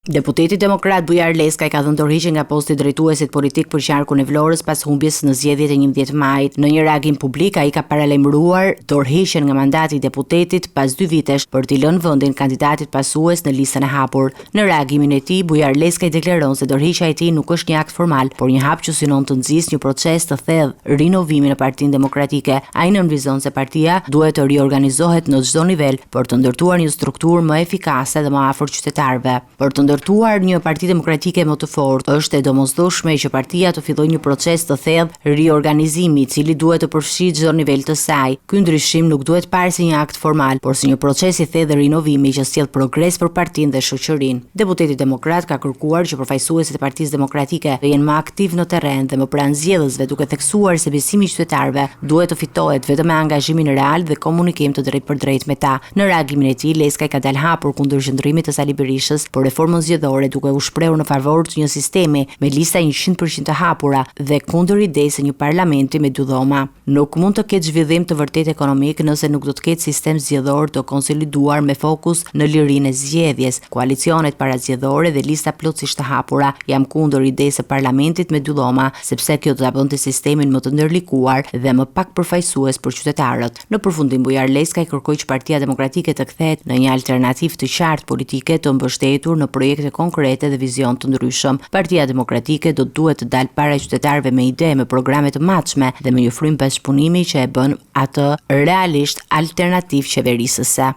Deputeti demokrat Bujar Leskaj ka dhënë dorëheqje nga posti drejtuesit politik për qarkun e Vlorës pas humbjes në zgjedhjet e 11 majit. Në një reagim publik, ai ka paralajmëruar dorëheqjen nga mandati i deputetit pas 2 vitesh për t'i lënë vendin kandidatit pasues në listën e hapur. Në reagimin e tij, Bujar Leskaj deklaron se dorëheqja e tij nuk është një akt formal, por një hap që synon të nxjisë një proces të thellë rinovimi në Partinë Demokratike. Ai nënvizon se partia duhet të riorganizohet në çdo nivel për të ndërtuar një strukturë më efikase dhe më afër qytetarëve. Për të ndërtuar një parti demokratike më të fortë, është e domosdoshme që partia të fillojë një proces të thellë riorganizimi, i cili duhet të përfshijë çdo nivel të saj. Ky ndryshim nuk duhet parë si një akt formal, por si një proces i thellë rinovimi që sjell progres për partinë dhe shoqërinë. Deputeti demokrat ka kërkuar që përfaqësuesit e Partisë Demokratike të jenë më aktiv në terren dhe më pranë zgjedhësve, duke theksuar se besimi i qytetarëve duhet të fitohet vetëm me angazhimin real dhe komunikim të drejtpërdrejtë me ta. Në reagimin e tij, Leskaj ka dalë hapur kundër qëndrimit të Sali Berishës për reformën zgjedhore, duke u shprehur në favor të një sistemi me lista 100% të hapura dhe kundër idesë së një parlamenti me 2 dhoma. Nuk mund të ketë zhvillim të vërtet ekonomik nëse nuk do të ketë sistem zgjedhor të konsoliduar me fokus në lirinë e zgjedhjes, koalicionet parazgjedhore dhe lista plotësisht të hapura. Jam kundër idesë së parlamentit me 2 dhoma, sepse kjo do ta bënte sistemin më të ndërlikuar dhe më pak përfaqësues për qytetarët. Në përfundim, Bujar Leskaj kërkoi që Partia Demokratike të kthehet në një alternativë të qartë politike të mbështetur në projekte konkrete dhe vizion të ndryshëm. Partia Demokratike do duhet të dalë para qytetarëve me ide, me programe të matshme dhe me një frym bashkëpunimi që e bën atë realisht alternativë qeverisëse.